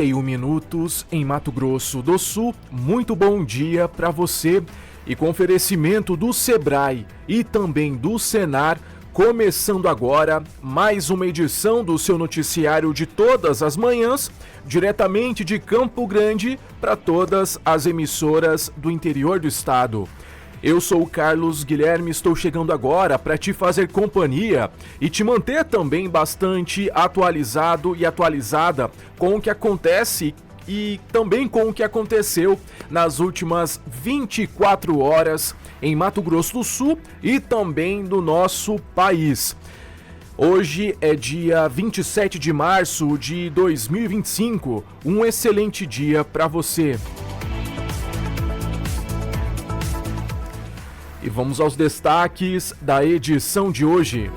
Minutos em Mato Grosso do Sul. Muito bom dia para você. E com oferecimento do Sebrae e também do Senar, começando agora mais uma edição do seu noticiário de todas as manhãs, diretamente de Campo Grande para todas as emissoras do interior do estado. Eu sou o Carlos Guilherme, estou chegando agora para te fazer companhia e te manter também bastante atualizado e atualizada com o que acontece e também com o que aconteceu nas últimas 24 horas em Mato Grosso do Sul e também no nosso país. Hoje é dia 27 de março de 2025, um excelente dia para você. E vamos aos destaques da edição de hoje.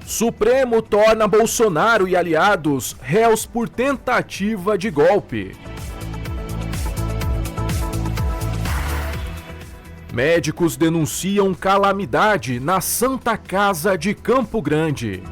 Supremo torna Bolsonaro e aliados réus por tentativa de golpe. Médicos denunciam calamidade na Santa Casa de Campo Grande.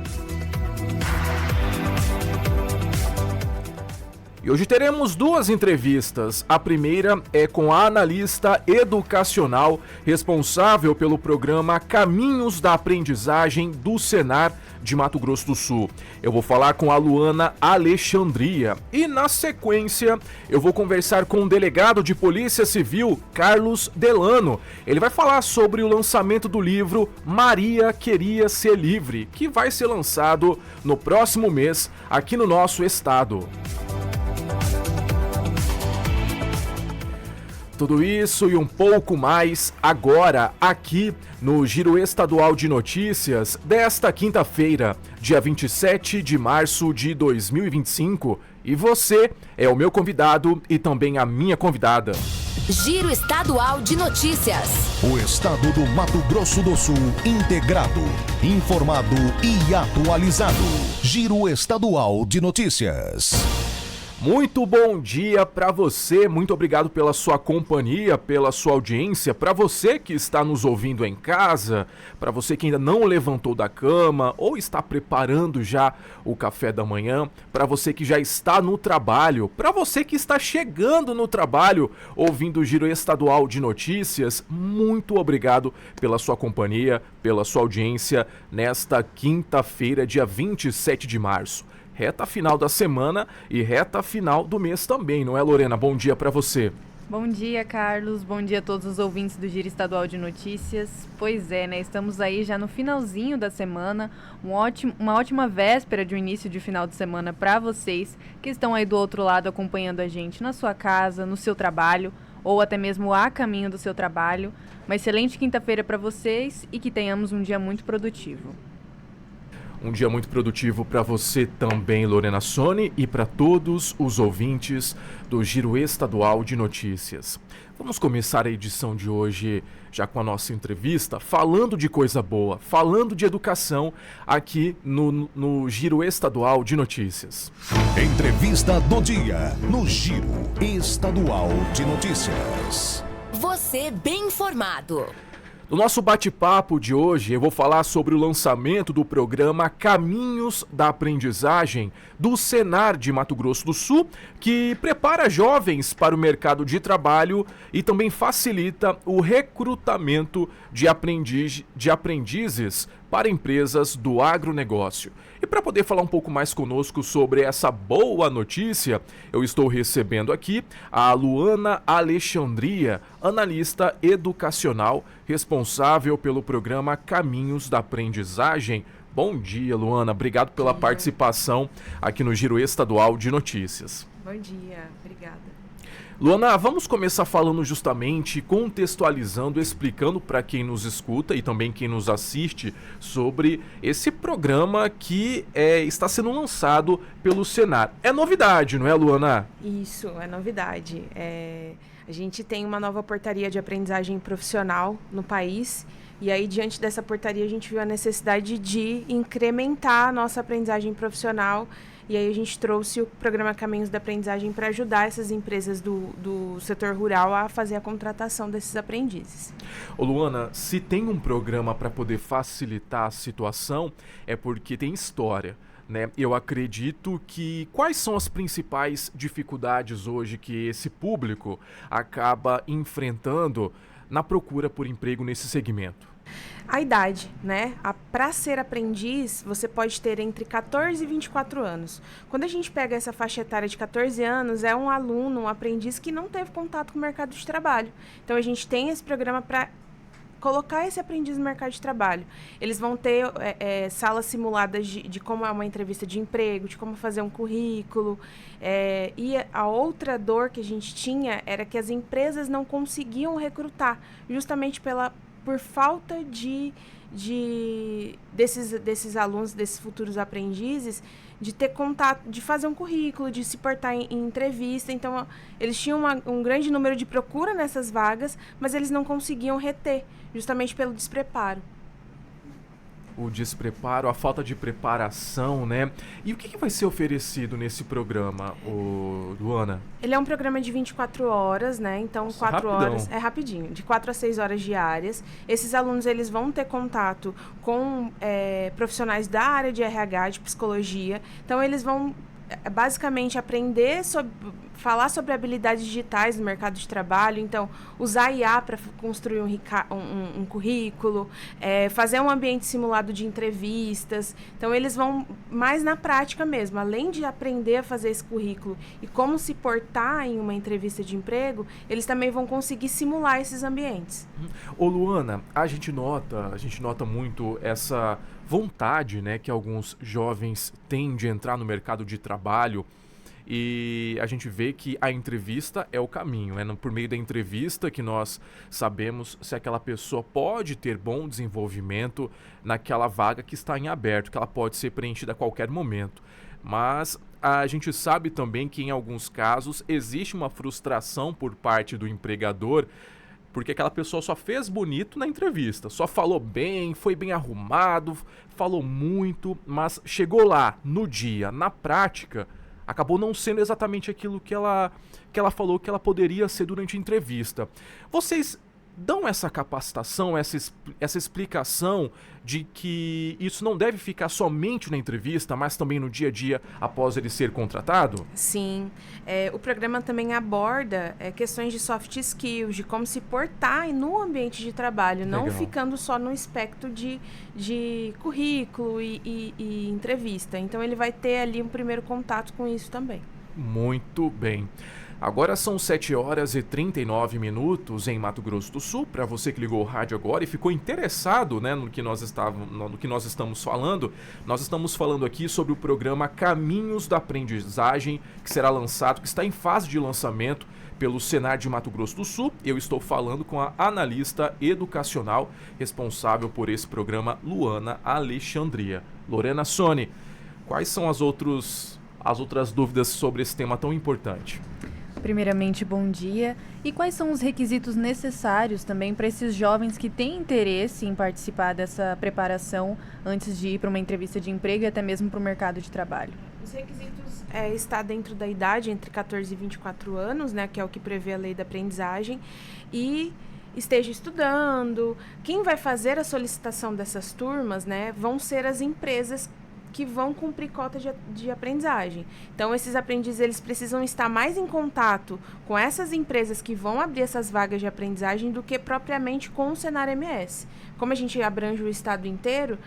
E hoje teremos duas entrevistas. A primeira é com a analista educacional responsável pelo programa Caminhos da Aprendizagem do Senar de Mato Grosso do Sul. Eu vou falar com a Luana Alexandria. E na sequência eu vou conversar com o delegado de Polícia Civil, Carlos Delano. Ele vai falar sobre o lançamento do livro Maria Queria Ser Livre, que vai ser lançado no próximo mês aqui no nosso estado. Tudo isso e um pouco mais agora aqui no Giro Estadual de Notícias desta quinta-feira, dia 27 de março de 2025. E você é o meu convidado e também a minha convidada. Giro Estadual de Notícias. O estado do Mato Grosso do Sul integrado, informado e atualizado. Giro Estadual de Notícias. Muito bom dia para você, muito obrigado pela sua companhia, pela sua audiência, para você que está nos ouvindo em casa, para você que ainda não levantou da cama ou está preparando já o café da manhã, para você que já está no trabalho, para você que está chegando no trabalho ouvindo o Giro Estadual de Notícias, muito obrigado pela sua companhia, pela sua audiência nesta quinta-feira, dia 27 de março. Reta final da semana e reta final do mês também, não é, Lorena? Bom dia para você. Bom dia, Carlos. Bom dia a todos os ouvintes do Giro Estadual de Notícias. Pois é, né? Estamos aí já no finalzinho da semana, uma ótima véspera de um início de final de semana para vocês que estão aí do outro lado acompanhando a gente na sua casa, no seu trabalho ou até mesmo a caminho do seu trabalho. Uma excelente quinta-feira para vocês e que tenhamos um dia muito produtivo. Um dia muito produtivo para você também, Lorena Sone, e para todos os ouvintes do Giro Estadual de Notícias. Vamos começar a edição de hoje já com a nossa entrevista, falando de coisa boa, falando de educação aqui no Giro Estadual de Notícias. Entrevista do dia no Giro Estadual de Notícias. Você bem informado. No nosso bate-papo de hoje, eu vou falar sobre o lançamento do programa Caminhos da Aprendizagem do Senar de Mato Grosso do Sul, que prepara jovens para o mercado de trabalho e também facilita o recrutamento de aprendizes para empresas do agronegócio. E para poder falar um pouco mais conosco sobre essa boa notícia, eu estou recebendo aqui a Luana Alexandria, analista educacional, responsável pelo programa Caminhos da Aprendizagem. Bom dia, Luana. Obrigado pela participação aqui no Giro Estadual de Notícias. Bom dia, obrigada. Luana, vamos começar falando justamente, contextualizando, explicando para quem nos escuta e também quem nos assiste sobre esse programa que está sendo lançado pelo Senar. É novidade, não é, Luana? Isso, é novidade. A gente tem uma nova portaria de aprendizagem profissional no país e aí, diante dessa portaria, a gente viu a necessidade de incrementar a nossa aprendizagem profissional. E aí a gente trouxe o programa Caminhos da Aprendizagem para ajudar essas empresas do setor rural a fazer a contratação desses aprendizes. Ô Luana, se tem um programa para poder facilitar a situação, é porque tem história. né? Eu acredito que quais são as principais dificuldades hoje que esse público acaba enfrentando na procura por emprego nesse segmento? A idade, né? Para ser aprendiz, você pode ter entre 14 e 24 anos. Quando a gente pega essa faixa etária de 14 anos, é um aluno, um aprendiz que não teve contato com o mercado de trabalho. Então, a gente tem esse programa para colocar esse aprendiz no mercado de trabalho. Eles vão ter salas simuladas de como é uma entrevista de emprego, de como fazer um currículo. E a outra dor que a gente tinha era que as empresas não conseguiam recrutar, justamente por falta desses alunos, desses futuros aprendizes, de ter contato, de fazer um currículo, de se portar em entrevista. Então, eles tinham um grande número de procura nessas vagas, mas eles não conseguiam reter, justamente pelo despreparo. O despreparo, a falta de preparação, né? E o que vai ser oferecido nesse programa, Luana? Ele é um programa de 24 horas, né? Então, Nossa, 4 rapidão. horas, é rapidinho, de 4 a 6 horas diárias. Esses alunos, eles vão ter contato com profissionais da área de RH, de psicologia. Então, eles vão basicamente aprender falar sobre habilidades digitais no mercado de trabalho. Então, usar IA para construir um currículo, fazer um ambiente simulado de entrevistas. Então, eles vão mais na prática mesmo. Além de aprender a fazer esse currículo e como se portar em uma entrevista de emprego, eles também vão conseguir simular esses ambientes. Ô Luana, a gente nota muito essa vontade, né, que alguns jovens têm de entrar no mercado de trabalho. E a gente vê que a entrevista é o caminho, é por meio da entrevista que nós sabemos se aquela pessoa pode ter bom desenvolvimento naquela vaga que está em aberto, que ela pode ser preenchida a qualquer momento. Mas a gente sabe também que em alguns casos existe uma frustração por parte do empregador, porque aquela pessoa só fez bonito na entrevista, só falou bem, foi bem arrumado, falou muito, mas chegou lá no dia, na prática, acabou não sendo exatamente aquilo que ela falou que ela poderia ser durante a entrevista. Vocês dão essa capacitação, essa explicação de que isso não deve ficar somente na entrevista, mas também no dia a dia após ele ser contratado? Sim. O programa também aborda questões de soft skills, de como se portar no ambiente de trabalho, Legal. não ficando só no espectro de currículo e entrevista. Então, ele vai ter ali um primeiro contato com isso também. Muito bem. Agora são 7 horas e 39 minutos em Mato Grosso do Sul. Para você que ligou o rádio agora e ficou interessado, né, no que nós estamos falando, nós estamos falando aqui sobre o programa Caminhos da Aprendizagem, que será lançado, que está em fase de lançamento pelo Senar de Mato Grosso do Sul. Eu estou falando com a analista educacional responsável por esse programa, Luana Alexandria. Lorena Sone, quais são as outras dúvidas sobre esse tema tão importante? Primeiramente, bom dia. E quais são os requisitos necessários também para esses jovens que têm interesse em participar dessa preparação antes de ir para uma entrevista de emprego e até mesmo para o mercado de trabalho? Os requisitos está dentro da idade, entre 14 e 24 anos, né, que é o que prevê a lei da aprendizagem, e esteja estudando. Quem vai fazer a solicitação dessas turmas, né, vão ser as empresas que vão cumprir cota de aprendizagem. Então, esses aprendizes, eles precisam estar mais em contato com essas empresas que vão abrir essas vagas de aprendizagem do que propriamente com o Senar MS. Como a gente abrange o estado inteiro,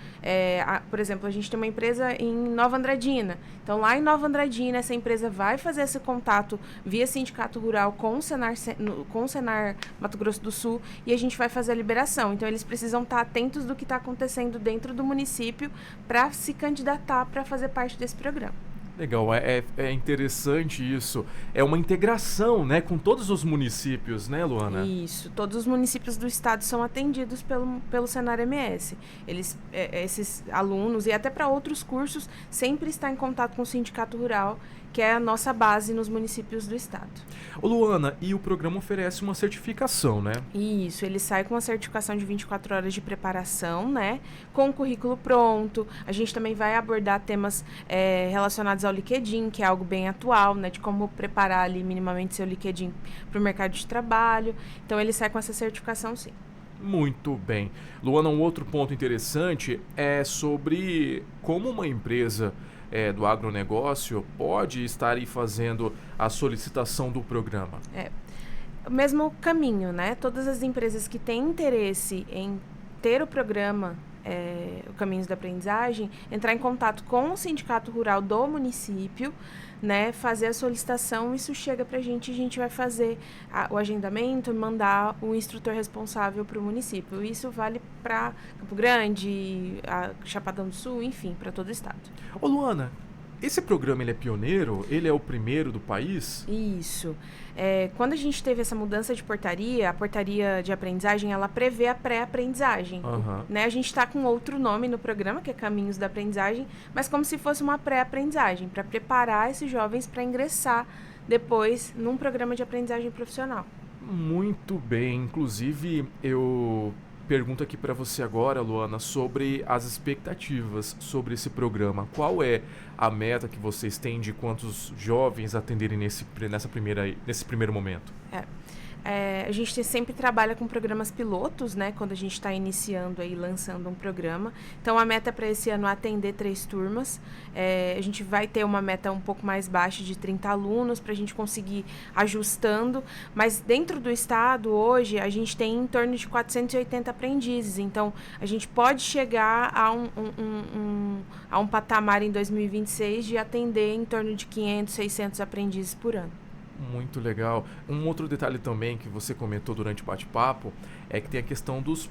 por exemplo, a gente tem uma empresa em Nova Andradina. Então, lá em Nova Andradina, essa empresa vai fazer esse contato via Sindicato Rural com o Senar Mato Grosso do Sul e a gente vai fazer a liberação. Então, eles precisam estar atentos do que está acontecendo dentro do município para se candidatar para fazer parte desse programa. Legal, é interessante isso. É uma integração, né, com todos os municípios, né, Luana? Isso, todos os municípios do estado são atendidos pelo Senar MS. Esses alunos, e até para outros cursos, sempre está em contato com o Sindicato Rural, que é a nossa base nos municípios do estado. Ô Luana, e o programa oferece uma certificação, né? Isso, ele sai com uma certificação de 24 horas de preparação, né? Com o currículo pronto. A gente também vai abordar temas relacionados ao LinkedIn, que é algo bem atual, né? De como preparar ali minimamente seu LinkedIn para o mercado de trabalho. Então, ele sai com essa certificação, sim. Muito bem. Luana, um outro ponto interessante é sobre como uma empresa do agronegócio pode estar aí fazendo a solicitação do programa? O mesmo caminho, né? Todas as empresas que têm interesse em ter o programa o Caminhos da Aprendizagem, entrar em contato com o Sindicato Rural do município, né, fazer a solicitação, isso chega para a gente vai fazer o agendamento e mandar o instrutor responsável para o município. Isso vale para Campo Grande, Chapadão do Sul, enfim, para todo o estado. Ô Luana, esse programa ele é pioneiro? Ele é o primeiro do país? Isso. Quando a gente teve essa mudança de portaria, a portaria de aprendizagem, ela prevê a pré-aprendizagem. Né? A gente está com outro nome no programa, que é Caminhos da Aprendizagem, mas como se fosse uma pré-aprendizagem, para preparar esses jovens para ingressar depois num programa de aprendizagem profissional. Muito bem. Inclusive, eu pergunto aqui para você agora, Luana, sobre as expectativas sobre esse programa. Qual é a meta que vocês têm de quantos jovens atenderem nesse primeiro momento? A gente sempre trabalha com programas pilotos, né? Quando a gente está iniciando aí, lançando um programa. Então, a meta para esse ano é atender 3 turmas. A gente vai ter uma meta um pouco mais baixa de 30 alunos para a gente conseguir ajustando. Mas dentro do estado, hoje, a gente tem em torno de 480 aprendizes. Então, a gente pode chegar a um patamar em 2026 de atender em torno de 500, 600 aprendizes por ano. Muito legal. Um outro detalhe também que você comentou durante o bate-papo é que tem a questão dos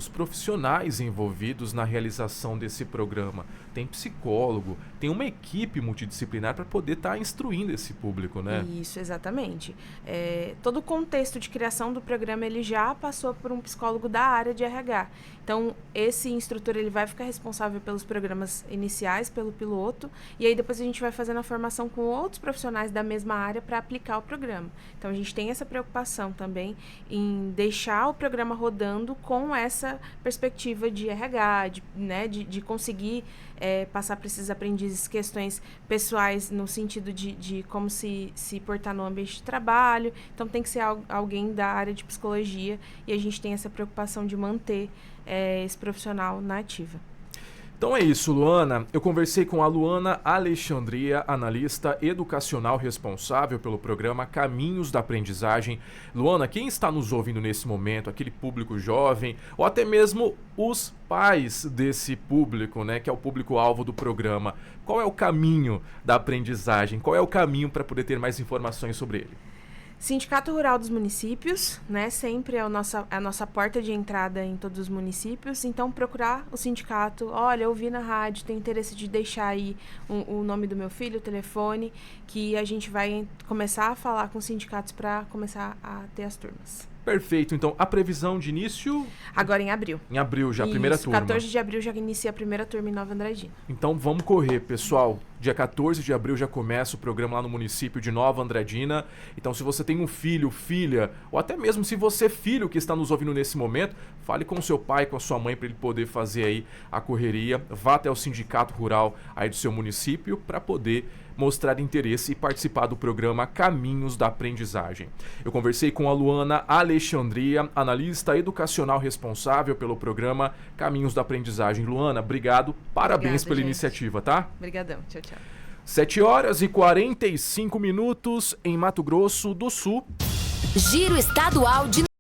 profissionais envolvidos na realização desse programa. Tem psicólogo, tem uma equipe multidisciplinar para poder estar instruindo esse público, né? Isso, exatamente. Todo o contexto de criação do programa, ele já passou por um psicólogo da área de RH. Então, esse instrutor, ele vai ficar responsável pelos programas iniciais, pelo piloto, e aí depois a gente vai fazendo a formação com outros profissionais da mesma área para aplicar o programa. Então, a gente tem essa preocupação também em deixar o programa rodando com essa perspectiva de RH, de conseguir passar para esses aprendizes questões pessoais no sentido de como se portar no ambiente de trabalho. Então, tem que ser alguém da área de psicologia e a gente tem essa preocupação de manter esse profissional na ativa. Então é isso, Luana. Eu conversei com a Luana Alexandria, analista educacional responsável pelo programa Caminhos da Aprendizagem. Luana, quem está nos ouvindo nesse momento, aquele público jovem, ou até mesmo os pais desse público, né, que é o público-alvo do programa, qual é o caminho da aprendizagem? Qual é o caminho para poder ter mais informações sobre ele? Sindicato Rural dos Municípios, né? Sempre é a nossa porta de entrada em todos os municípios. Então, procurar o sindicato. Olha, eu ouvi na rádio, tenho interesse de deixar aí o nome do meu filho, o telefone, que a gente vai começar a falar com os sindicatos para começar a ter as turmas. Perfeito. Então, a previsão de início? Agora em abril. Em abril, já a primeira turma. 14 de abril já inicia a primeira turma em Nova Andradina. Então, vamos correr, pessoal. Dia 14 de abril já começa o programa lá no município de Nova Andradina. Então, se você tem um filho, filha, ou até mesmo se você é filho que está nos ouvindo nesse momento, fale com o seu pai, com a sua mãe, para ele poder fazer aí a correria. Vá até o sindicato rural aí do seu município para poder mostrar interesse e participar do programa Caminhos da Aprendizagem. Eu conversei com a Luana Alexandria, analista educacional responsável pelo programa Caminhos da Aprendizagem. Luana, obrigado, parabéns pela iniciativa, tá? Obrigadão, tchau, tchau. 7h45 em Mato Grosso do Sul. Giro Estadual de